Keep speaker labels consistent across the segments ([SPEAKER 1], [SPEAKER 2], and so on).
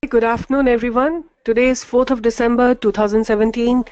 [SPEAKER 1] Good afternoon, everyone. Today is 4th of December 2017,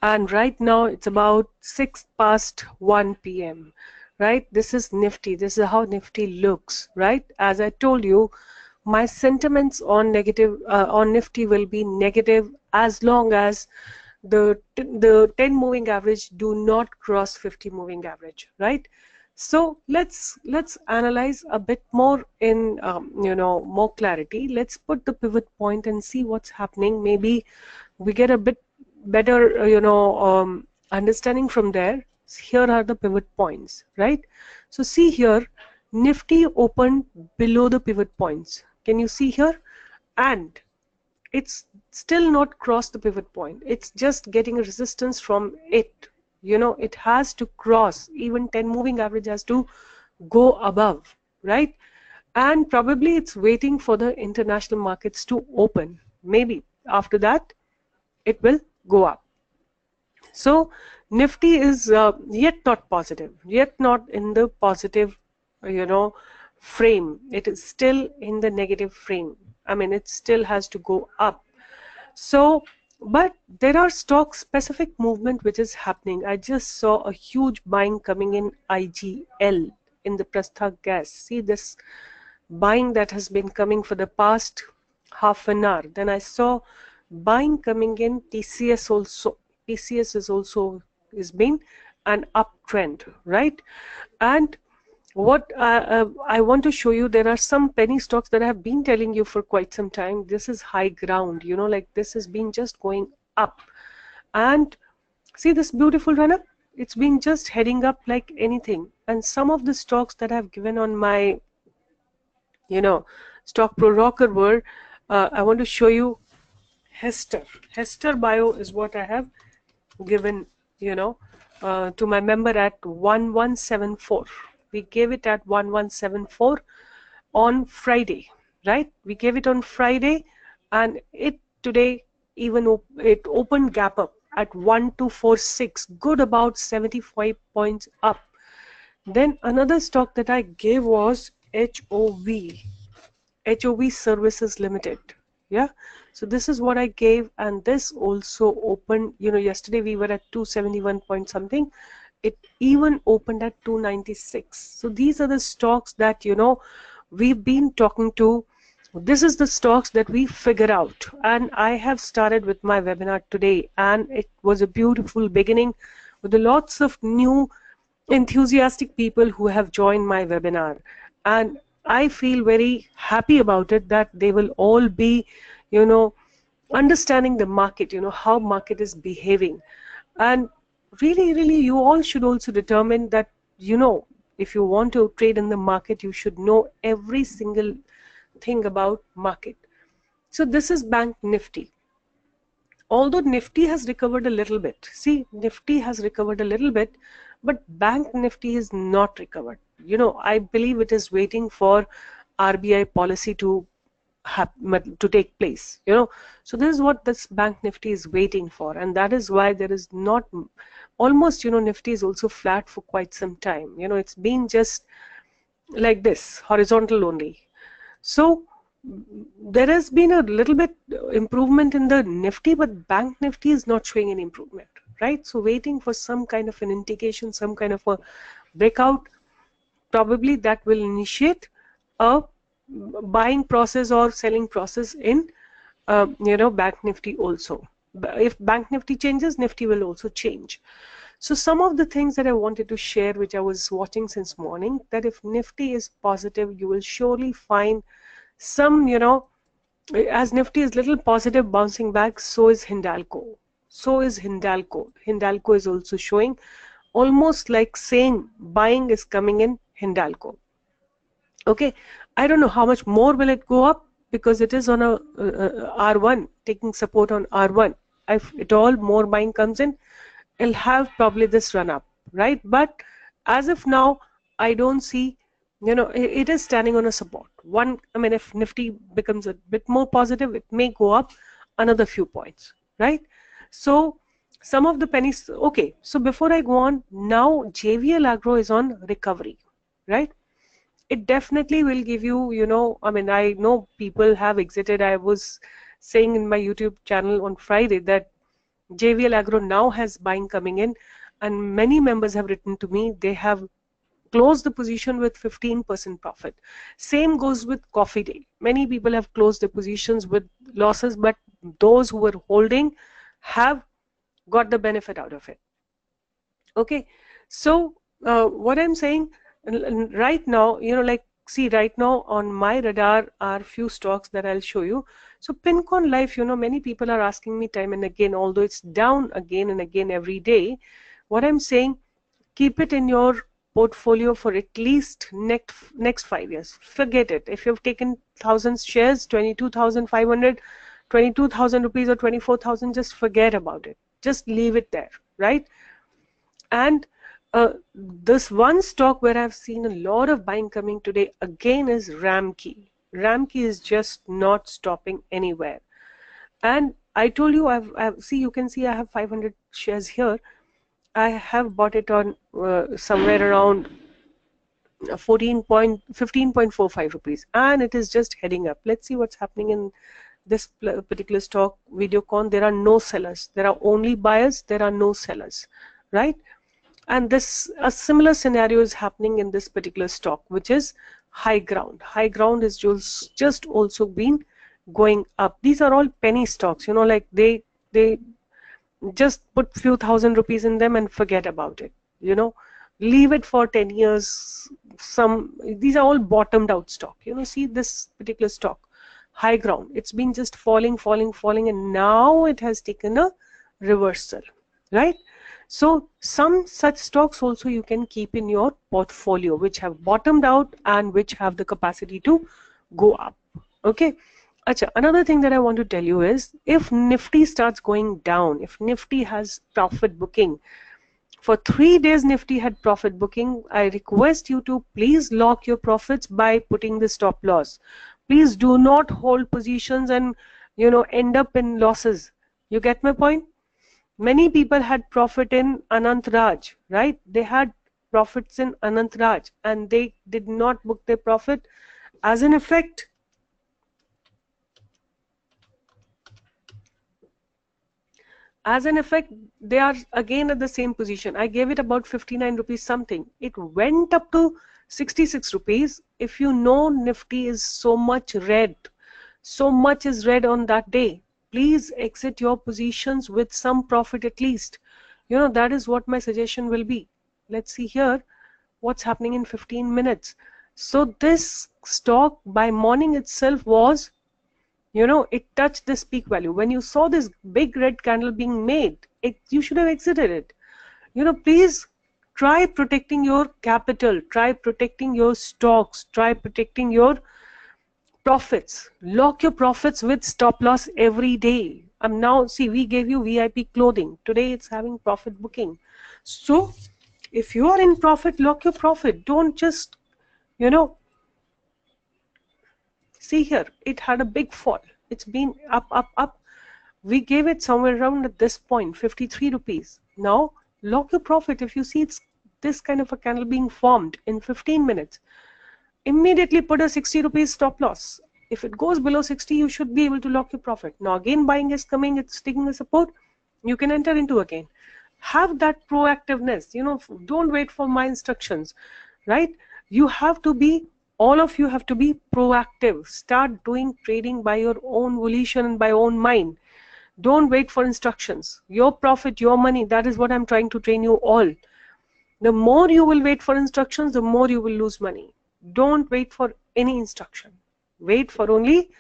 [SPEAKER 1] and right now it's about 6 past 1 p.m. Right? This is Nifty. This is how Nifty looks, right? As I told you, my sentiments on on Nifty will be negative as long as the 10 moving average do not cross 50 moving average, right? So let's analyze a bit more in more clarity. Let's put the pivot point and see what's happening. Maybe we get a bit better understanding from there. Here are the pivot points, right? So see here, Nifty opened below the pivot points. Can you see here? And it's still not crossed the pivot point. It's just getting a resistance from it. It has to cross, even 10 moving average has to go above, right? And probably it's waiting for the international markets to open. Maybe after that it will go up. So Nifty is yet not positive, yet not in the positive frame. It is still in the negative frame. I mean, it still has to go up. So but there are stock specific movement which is happening. I just saw a huge buying coming in IGL in the Prastha gas. See this buying that has been coming for the past half an hour. Then I saw buying coming in TCS also. TCS is been an uptrend, right? And what I want to show you, there are some penny stocks that I have been telling you for quite some time. This is high ground, like this has been just going up. And see this beautiful run up? It's been just heading up like anything. And some of the stocks that I've given on my, Stock Pro Rocker were, I want to show you Hester. Hester Bio is what I have given, to my member at 1174. We gave it at 1174 on Friday, right? We gave it on Friday, and it today even it opened gap up at 1246, good about 75 points up. Then another stock that I gave was HOV Services Limited. Yeah, so this is what I gave, and this also opened, yesterday we were at 271 point something. It even opened at 296. So these are the stocks that we've been talking to. This is the stocks that we figure out, and I have started with my webinar today, and it was a beautiful beginning with lots of new enthusiastic people who have joined my webinar, and I feel very happy about it that they will all be understanding the market, how market is behaving. And really you all should also determine that if you want to trade in the market, you should know every single thing about market. So this is Bank Nifty. Although Nifty has recovered a little bit, see, Nifty has recovered a little bit, but Bank Nifty is not recovered. I believe it is waiting for RBI policy to take place. So this is what this Bank Nifty is waiting for, and that is why there is not almost Nifty is also flat for quite some time. It's been just like this, horizontal only. So there has been a little bit improvement in the Nifty, but Bank Nifty is not showing any improvement, right? So waiting for some kind of an indication, some kind of a breakout, probably that will initiate a buying process or selling process in Bank Nifty also. If Bank Nifty changes, Nifty will also change. So some of the things that I wanted to share, which I was watching since morning, that if Nifty is positive, you will surely find some, as Nifty is little positive bouncing back, so is Hindalco. Hindalco is also showing almost like saying buying is coming in Hindalco. Okay, I don't know how much more will it go up, because it is on a R1, taking support on R1. If it all more buying comes in, it'll have probably this run up, right? But as of now, I don't see, it is standing on a support. If Nifty becomes a bit more positive, it may go up another few points, right? So some of the pennies, okay, so before I go on, now JVL Agro is on recovery, right? It definitely will give you, I know people have exited. I was saying in my YouTube channel on Friday that JVL Agro now has buying coming in, and many members have written to me. They have closed the position with 15% profit. Same goes with Coffee Day. Many people have closed the positions with losses, but those who were holding have got the benefit out of it. Okay, so what I'm saying right now, like, see, right now on my radar are few stocks that I'll show you. So Pincon Life, many people are asking me time and again, although it's down again and again every day. What I'm saying, keep it in your portfolio for at least next 5 years. Forget it. If you've taken 1,000 shares, 22,500, 22,000 rupees or 24,000, just forget about it. Just leave it there, right? And this one stock where I've seen a lot of buying coming today again is Ramkey. Ramkey is just not stopping anywhere. And I told you, see, you can see I have 500 shares here. I have bought it on somewhere around 15.45 rupees, and it is just heading up. Let's see what's happening in this particular stock. Videocon, there are no sellers. There are only buyers. There are no sellers, right? And a similar scenario is happening in this particular stock, which is High Ground. High Ground is just also been going up. These are all penny stocks, like they just put few thousand rupees in them and forget about it. Leave it for 10 years. These are all bottomed out stock. See this particular stock, High Ground. It's been just falling, and now it has taken a reversal, right? So some such stocks also you can keep in your portfolio, which have bottomed out and which have the capacity to go up. Okay. Achha, another thing that I want to tell you is, if Nifty starts going down, if Nifty has profit booking, for 3 days Nifty had profit booking, I request you to please lock your profits by putting the stop loss. Please do not hold positions and end up in losses. You get my point? Many people had profit in Anant Raj, right? They had profits in Anant Raj and they did not book their profit. As an effect, they are again at the same position. I gave it about 59 rupees something. It went up to 66 rupees. If you know Nifty is so much red, so much is red on that day, please exit your positions with some profit at least. That is what my suggestion will be. Let's see here what's happening in 15 minutes. So this stock by morning itself was, it touched this peak value. When you saw this big red candle being made, you should have exited it. Please try protecting your capital, try protecting your stocks, try protecting your profits. Lock your profits with stop loss every day. Now, see, we gave you VIP clothing. Today it's having profit booking. So if you are in profit, lock your profit. Don't just, see here, it had a big fall. It's been up. We gave it somewhere around at this point, 53 rupees. Now, lock your profit. If you see it's this kind of a candle being formed in 15 minutes, immediately put a 60 rupees stop loss. If it goes below 60, you should be able to lock your profit. Now again buying is coming, it's taking the support, you can enter into again. Have that proactiveness, don't wait for my instructions, right? You have to be, all of you have to be proactive. Start doing trading by your own volition and by own mind. Don't wait for instructions. Your profit, your money, that is what I'm trying to train you all. The more you will wait for instructions, the more you will lose money. Don't wait for any instruction. Wait for only,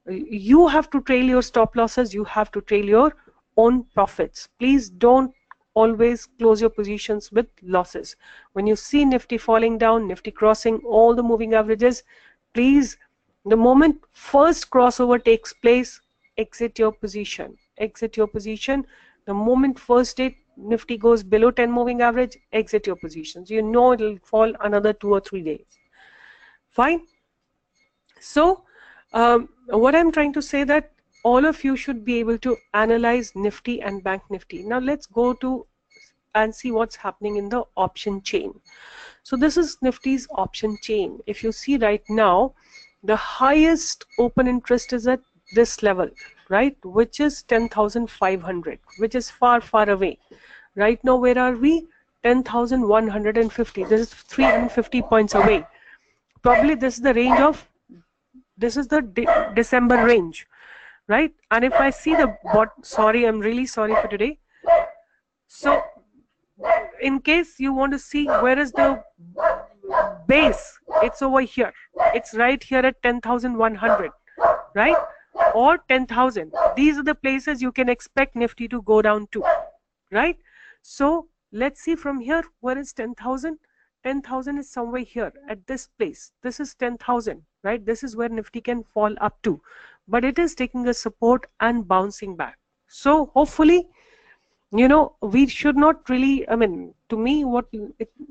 [SPEAKER 1] you have to trail your stop losses, you have to trail your own profits. Please don't always close your positions with losses. When you see Nifty falling down, Nifty crossing all the moving averages, please, the moment first crossover takes place, exit your position. Exit your position. The moment first Nifty goes below 10 moving average, exit your positions. You know it will fall another 2 or 3 days. Fine. So what I'm trying to say that all of you should be able to analyze Nifty and Bank Nifty. Now let's go to and see what's happening in the option chain. So this is Nifty's option chain. If you see right now, the highest open interest is at this level, right, which is 10,500, which is far, far away. Right now, where are we? 10,150. This is 350 points away. Probably this is the range of, this is the December range, right? And if I see the sorry, I'm really sorry for today. So in case you want to see where is the base, it's over here. It's right here at 10,100, right? Or 10,000. These are the places you can expect Nifty to go down to, right? So let's see from here, where is 10,000? 10,000 is somewhere here at this place. This is 10,000, right? This is where Nifty can fall up to, but it is taking a support and bouncing back. So hopefully, you know, we should not really, I mean, to me,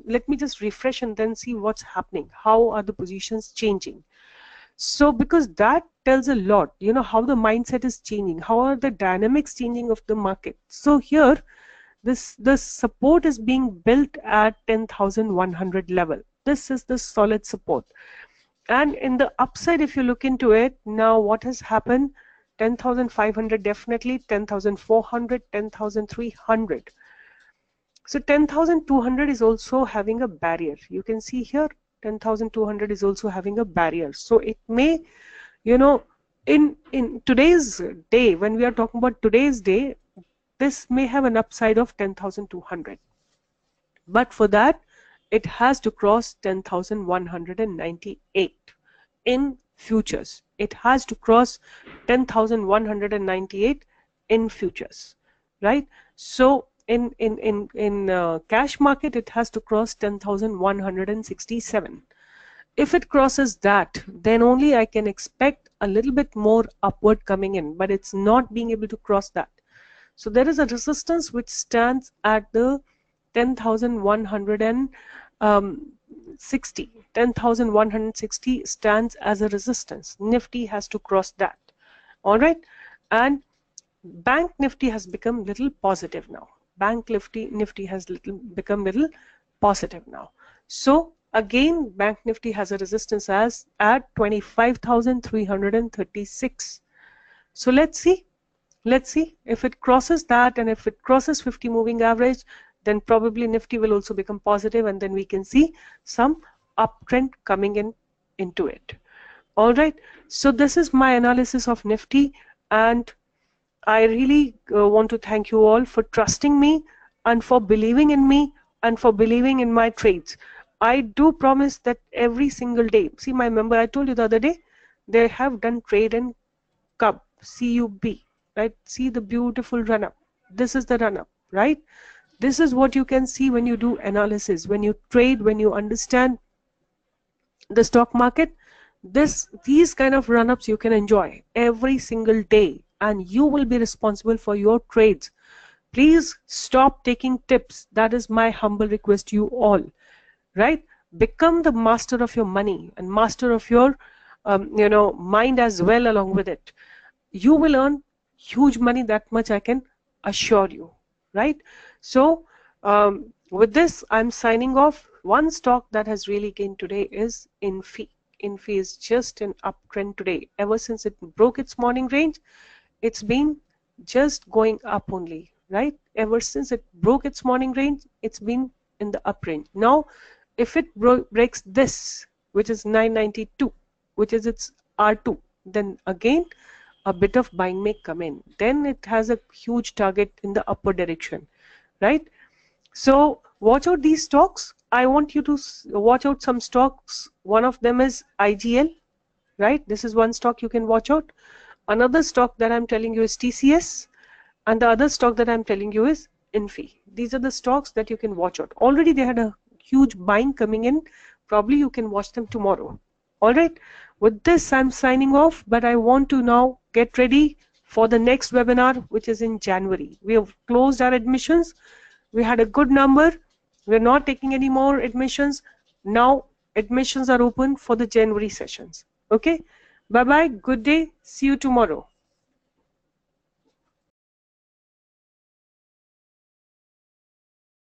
[SPEAKER 1] let me just refresh and then see what's happening. How are the positions changing? So because that tells a lot, you know, how the mindset is changing, how are the dynamics changing of the market. So here, the support is being built at 10,100 level. This is the solid support. And in the upside, if you look into it, now what has happened? 10,500 definitely, 10,400, 10,300. So 10,200 is also having a barrier. You can see here, 10,200 is also having a barrier. So it may, you know, in today's day, when we are talking about today's day, this may have an upside of 10,200. But for that, it has to cross 10,198 in futures. It has to cross 10,198 in futures, right? So in cash market, it has to cross 10,167. If it crosses that, then only I can expect a little bit more upward coming in, but it's not being able to cross that. So there is a resistance which stands at the 10,160. 10,160 stands as a resistance. Nifty has to cross that. All right. And Bank Nifty has become little positive now. Bank Nifty has become little positive now. So again, Bank Nifty has a resistance as at 25,336. So let's see. Let's see if it crosses that, and if it crosses 50 moving average, then probably Nifty will also become positive, and then we can see some uptrend coming into it. All right. So this is my analysis of Nifty, and I really want to thank you all for trusting me and for believing in me and for believing in my trades. I do promise that every single day. See, my member, I told you the other day, they have done trade in CUB, C-U-B. Right? See the beautiful run up. This is the run up, right? This is what you can see when you do analysis, when you trade, when you understand the stock market. These kind of run ups you can enjoy every single day, and you will be responsible for your trades. Please stop taking tips. That is my humble request to you all, right? Become the master of your money and master of your you know, mind as well along with it. You will earn huge money, that much I can assure you, right? So with this, I'm signing off. One stock that has really gained today is Infy. Infy is just an uptrend today. Ever since it broke its morning range, it's been just going up only, right? Ever since it broke its morning range, it's been in the up range. Now, if it breaks this, which is 992, which is its R2, then again, a bit of buying may come in. Then it has a huge target in the upper direction, right? So watch out these stocks. I want you to watch out some stocks. One of them is IGL, right? This is one stock you can watch out. Another stock that I'm telling you is TCS, and the other stock that I'm telling you is Infy. These are the stocks that you can watch out. Already they had a huge buying coming in. Probably you can watch them tomorrow. All right. With this, I'm signing off, but I want to now get ready for the next webinar, which is in January. We have closed our admissions. We had a good number. We're not taking any more admissions. Now admissions are open for the January sessions. Okay. Bye-bye. Good day. See you tomorrow.